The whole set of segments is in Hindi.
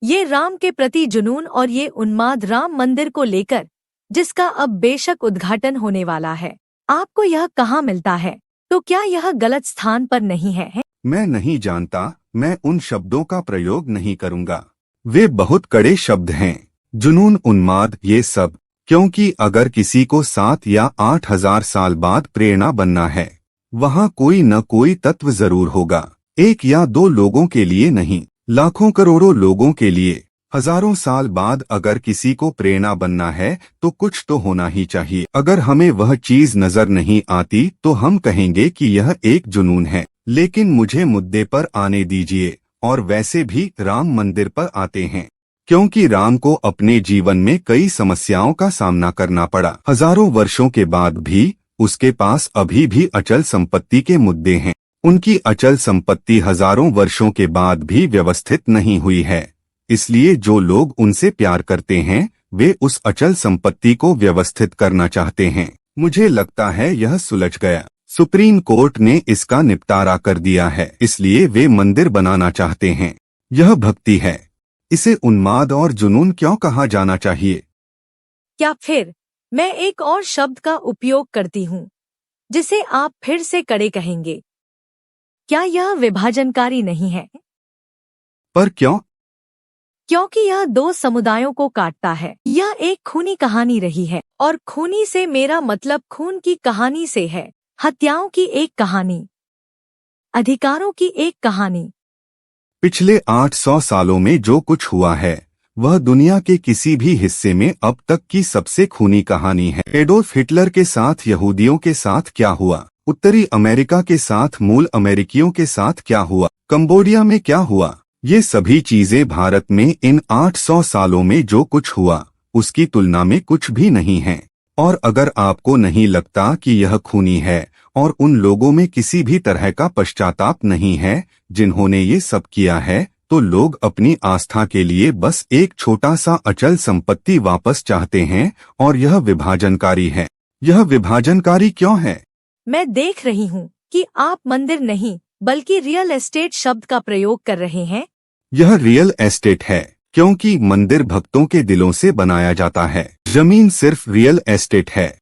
ये राम के प्रति जुनून और ये उन्माद राम मंदिर को लेकर, जिसका अब बेशक उद्घाटन होने वाला है, आपको यह कहाँ मिलता है? तो क्या यह गलत स्थान पर नहीं है? मैं नहीं जानता, मैं उन शब्दों का प्रयोग नहीं करूंगा। वे बहुत कड़े शब्द हैं। जुनून, उन्माद, ये सब। क्योंकि अगर किसी को 7 या 8 हजार साल बाद प्रेरणा बनना है, वहाँ कोई न कोई तत्व जरूर होगा। 1 या 2 लोगों के लिए नहीं, लाखों करोड़ों लोगों के लिए। हजारों साल बाद अगर किसी को प्रेरणा बनना है तो कुछ तो होना ही चाहिए। अगर हमें वह चीज नजर नहीं आती तो हम कहेंगे कि यह एक जुनून है। लेकिन मुझे मुद्दे पर आने दीजिए, और वैसे भी राम मंदिर पर आते हैं, क्योंकि राम को अपने जीवन में कई समस्याओं का सामना करना पड़ा। हजारों वर्षों के बाद भी उसके पास अभी भी अचल संपत्ति के मुद्दे हैं। उनकी अचल संपत्ति हजारों वर्षों के बाद भी व्यवस्थित नहीं हुई है। इसलिए जो लोग उनसे प्यार करते हैं वे उस अचल संपत्ति को व्यवस्थित करना चाहते हैं। मुझे लगता है यह सुलझ गया। सुप्रीम कोर्ट ने इसका निपटारा कर दिया है, इसलिए वे मंदिर बनाना चाहते हैं। यह भक्ति है। इसे उन्माद और जुनून क्यों कहा जाना चाहिए? क्या फिर मैं एक और शब्द का उपयोग करती हूँ, जिसे आप फिर से कड़े कहेंगे? क्या यह विभाजनकारी नहीं है? पर क्यों? क्योंकि यह 2 समुदायों को काटता है। यह एक खूनी कहानी रही है, और खूनी से मेरा मतलब खून की कहानी से है। हत्याओं की एक कहानी, अधिकारों की एक कहानी। पिछले 800 सालों में जो कुछ हुआ है वह दुनिया के किसी भी हिस्से में अब तक की सबसे खूनी कहानी है। एडोल्फ हिटलर के साथ यहूदियों के साथ क्या हुआ, उत्तरी अमेरिका के साथ मूल अमेरिकियों के साथ क्या हुआ, कंबोडिया में क्या हुआ, ये सभी चीजें भारत में इन 800 सालों में जो कुछ हुआ उसकी तुलना में कुछ भी नहीं है। और अगर आपको नहीं लगता कि यह खूनी है और उन लोगों में किसी भी तरह का पश्चाताप नहीं है जिन्होंने ये सब किया है, तो लोग अपनी आस्था के लिए बस एक छोटा सा अचल संपत्ति वापस चाहते हैं, और यह विभाजनकारी है। यह विभाजनकारी क्यों है? मैं देख रही हूँ कि आप मंदिर नहीं बल्कि रियल एस्टेट शब्द का प्रयोग कर रहे हैं। यह रियल एस्टेट है क्योंकि मंदिर भक्तों के दिलों से बनाया जाता है। जमीन सिर्फ रियल एस्टेट है,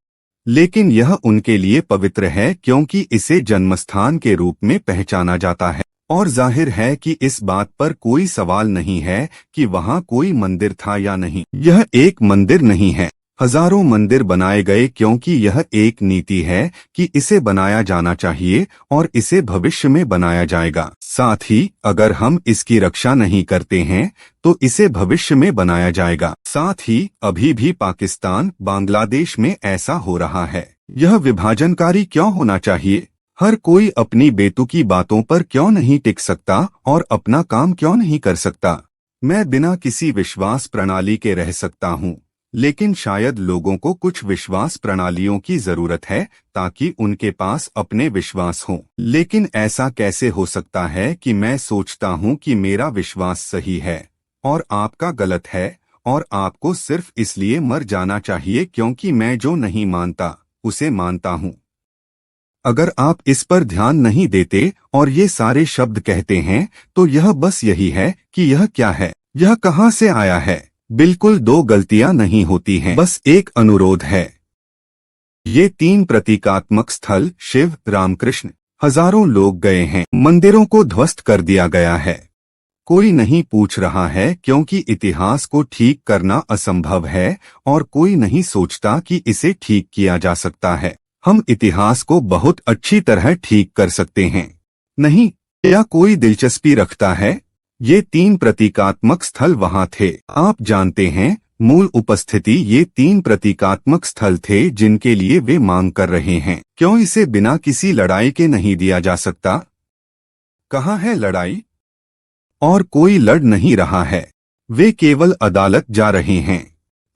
लेकिन यह उनके लिए पवित्र है क्योंकि इसे जन्मस्थान के रूप में पहचाना जाता है। और जाहिर है कि इस बात पर कोई सवाल नहीं है कि वहाँ कोई मंदिर था या नहीं। यह एक मंदिर नहीं है। हजारों मंदिर बनाए गए क्योंकि यह एक नीति है कि इसे बनाया जाना चाहिए और इसे भविष्य में बनाया जाएगा। साथ ही अगर हम इसकी रक्षा नहीं करते हैं तो इसे भविष्य में बनाया जाएगा। साथ ही अभी भी पाकिस्तान, बांग्लादेश में ऐसा हो रहा है। यह विभाजनकारी क्यों होना चाहिए? हर कोई अपनी बेतुकी बातों पर क्यों नहीं टिक सकता और अपना काम क्यों नहीं कर सकता? मैं बिना किसी विश्वास प्रणाली के रह सकता हूँ, लेकिन शायद लोगों को कुछ विश्वास प्रणालियों की जरूरत है ताकि उनके पास अपने विश्वास हों। लेकिन ऐसा कैसे हो सकता है कि मैं सोचता हूँ कि मेरा विश्वास सही है और आपका गलत है, और आपको सिर्फ इसलिए मर जाना चाहिए क्योंकि मैं जो नहीं मानता उसे मानता हूँ। अगर आप इस पर ध्यान नहीं देते और ये सारे शब्द कहते हैं तो यह बस यही है कि यह क्या है, यह कहाँ से आया है। बिल्कुल 2 गलतियां नहीं होती हैं, बस एक अनुरोध है। ये 3 प्रतीकात्मक स्थल, शिव, रामकृष्ण, हजारों लोग गए हैं। मंदिरों को ध्वस्त कर दिया गया है। कोई नहीं पूछ रहा है क्योंकि इतिहास को ठीक करना असंभव है और कोई नहीं सोचता कि इसे ठीक किया जा सकता है। हम इतिहास को बहुत अच्छी तरह ठीक कर सकते हैं। नहीं, क्या कोई दिलचस्पी रखता है? ये 3 प्रतीकात्मक स्थल वहां थे। आप जानते हैं, मूल उपस्थिति ये 3 प्रतीकात्मक स्थल थे जिनके लिए वे मांग कर रहे हैं। क्यों इसे बिना किसी लड़ाई के नहीं दिया जा सकता? कहाँ है लड़ाई? और कोई लड़ नहीं रहा है। वे केवल अदालत जा रहे हैं।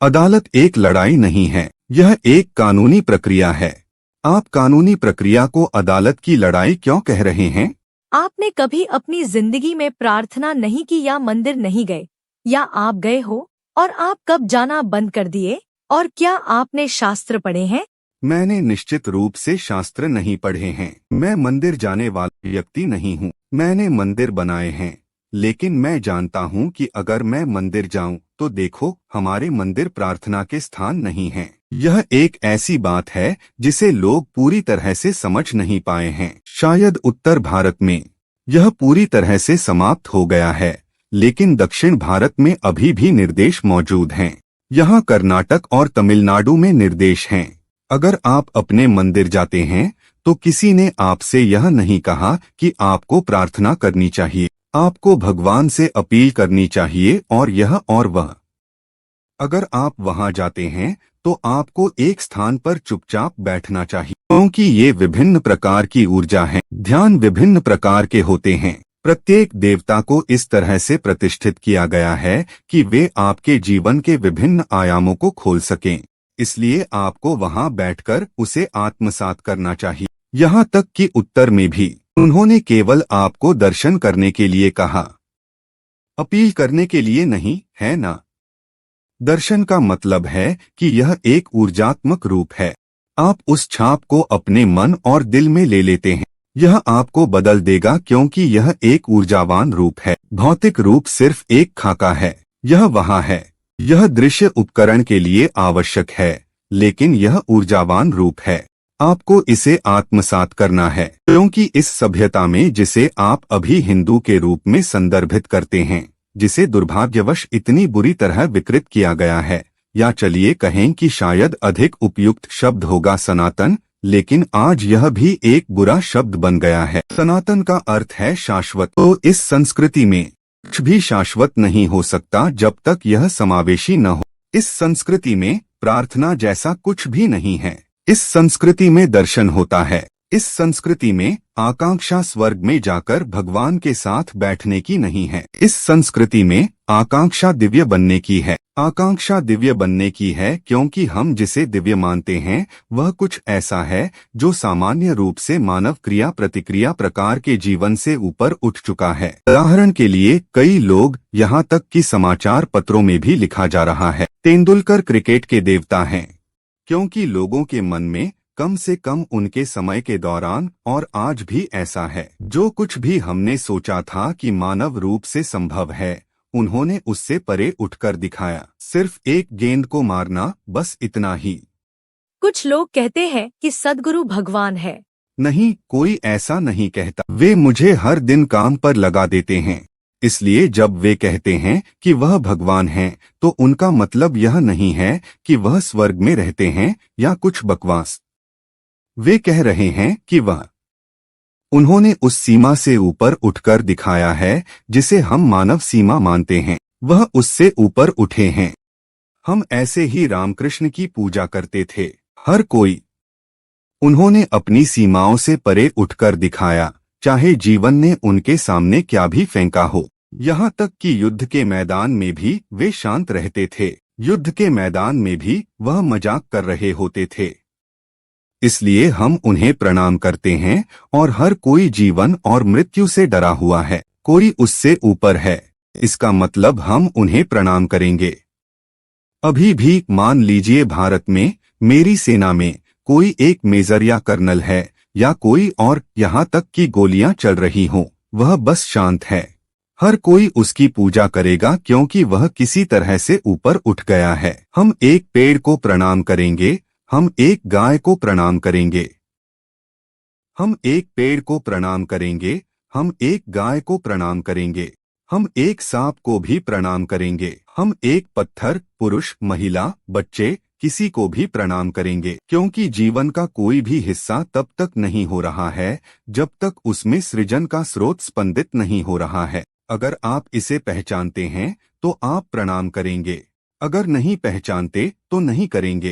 अदालत एक लड़ाई नहीं है, यह एक कानूनी प्रक्रिया है। आप कानूनी प्रक्रिया को अदालत की लड़ाई क्यों कह रहे हैं? आपने कभी अपनी जिंदगी में प्रार्थना नहीं की या मंदिर नहीं गए, या आप गए हो और आप कब जाना बंद कर दिए? और क्या आपने शास्त्र पढ़े हैं? मैंने निश्चित रूप से शास्त्र नहीं पढ़े हैं। मैं मंदिर जाने वाला व्यक्ति नहीं हूँ। मैंने मंदिर बनाए हैं, लेकिन मैं जानता हूँ कि अगर मैं मंदिर जाऊं तो देखो, हमारे मंदिर प्रार्थना के स्थान नहीं हैं। यह एक ऐसी बात है जिसे लोग पूरी तरह से समझ नहीं पाए हैं। शायद उत्तर भारत में यह पूरी तरह से समाप्त हो गया है, लेकिन दक्षिण भारत में अभी भी निर्देश मौजूद हैं। यहाँ कर्नाटक और तमिलनाडु में निर्देश हैं। अगर आप अपने मंदिर जाते हैं तो किसी ने आपसे यह नहीं कहा कि आपको प्रार्थना करनी चाहिए। आपको भगवान से अपील करनी चाहिए और यह और वह। अगर आप वहां जाते हैं तो आपको एक स्थान पर चुपचाप बैठना चाहिए, क्योंकि ये विभिन्न प्रकार की ऊर्जा है। ध्यान विभिन्न प्रकार के होते हैं। प्रत्येक देवता को इस तरह से प्रतिष्ठित किया गया है कि वे आपके जीवन के विभिन्न आयामों को खोल सकें। इसलिए आपको वहां बैठकर उसे आत्मसात करना चाहिए। यहाँ तक कि उत्तर में भी उन्होंने केवल आपको दर्शन करने के लिए कहा, अपील करने के लिए नहीं, है ना? दर्शन का मतलब है कि यह एक ऊर्जात्मक रूप है। आप उस छाप को अपने मन और दिल में ले लेते हैं। यह आपको बदल देगा, क्योंकि यह एक ऊर्जावान रूप है। भौतिक रूप सिर्फ एक खाका है। यह वहाँ है। यह दृश्य उपकरण के लिए आवश्यक है, लेकिन यह ऊर्जावान रूप है। आपको इसे आत्मसात करना है, क्योंकि इस सभ्यता में जिसे आप अभी हिंदू के रूप में संदर्भित करते हैं, जिसे दुर्भाग्यवश इतनी बुरी तरह विकृत किया गया है, या चलिए कहें कि शायद अधिक उपयुक्त शब्द होगा सनातन, लेकिन आज यह भी एक बुरा शब्द बन गया है। सनातन का अर्थ है शाश्वत। तो इस संस्कृति में कुछ भी शाश्वत नहीं हो सकता जब तक यह समावेशी न हो। इस संस्कृति में प्रार्थना जैसा कुछ भी नहीं है। इस संस्कृति में दर्शन होता है। इस संस्कृति में आकांक्षा स्वर्ग में जाकर भगवान के साथ बैठने की नहीं है। इस संस्कृति में आकांक्षा दिव्य बनने की है। आकांक्षा दिव्य बनने की है क्योंकि हम जिसे दिव्य मानते हैं वह कुछ ऐसा है जो सामान्य रूप से मानव क्रिया प्रतिक्रिया प्रकार के जीवन से ऊपर उठ चुका है। उदाहरण के लिए कई लोग, यहाँ तक कि समाचार पत्रों में भी लिखा जा रहा है, तेंदुलकर क्रिकेट के देवता हैं, क्योंकि लोगों के मन में कम से कम उनके समय के दौरान और आज भी ऐसा है। जो कुछ भी हमने सोचा था कि मानव रूप से संभव है, उन्होंने उससे परे उठकर दिखाया। सिर्फ एक गेंद को मारना, बस इतना ही। कुछ लोग कहते हैं कि सद्गुरु भगवान है। नहीं, कोई ऐसा नहीं कहता। वे मुझे हर दिन काम पर लगा देते हैं। इसलिए जब वे कहते हैं कि वह भगवान है, तो उनका मतलब यह नहीं है कि वह स्वर्ग में रहते हैं या कुछ बकवास। वे कह रहे हैं कि उन्होंने उस सीमा से ऊपर उठकर दिखाया है जिसे हम मानव सीमा मानते हैं। वह उससे ऊपर उठे हैं। हम ऐसे ही रामकृष्ण की पूजा करते थे, हर कोई। उन्होंने अपनी सीमाओं से परे उठकर दिखाया, चाहे जीवन ने उनके सामने क्या भी फेंका हो। यहाँ तक कि युद्ध के मैदान में भी वे शांत रहते थे। युद्ध के मैदान में भी वह मजाक कर रहे होते थे। इसलिए हम उन्हें प्रणाम करते हैं और हर कोई जीवन और मृत्यु से डरा हुआ है। कोई उससे ऊपर है, इसका मतलब हम उन्हें प्रणाम करेंगे। अभी भी मान लीजिए भारत में मेरी सेना में कोई एक मेजर या कर्नल है या कोई और, यहाँ तक कि गोलियां चल रही हों, वह बस शांत है। हर कोई उसकी पूजा करेगा क्योंकि वह किसी तरह से ऊपर उठ गया है। हम एक पेड़ को प्रणाम करेंगे, हम एक गाय को प्रणाम करेंगे, हम एक पेड़ को प्रणाम करेंगे, हम एक गाय को प्रणाम करेंगे, हम एक सांप को भी प्रणाम करेंगे, हम एक पत्थर, पुरुष, महिला, बच्चे, किसी को भी प्रणाम करेंगे, क्योंकि जीवन का कोई भी हिस्सा तब तक नहीं हो रहा है जब तक उसमें सृजन का स्रोत स्पंदित नहीं हो रहा है। अगर आप इसे पहचानते हैं तो आप प्रणाम करेंगे, अगर नहीं पहचानते तो नहीं करेंगे।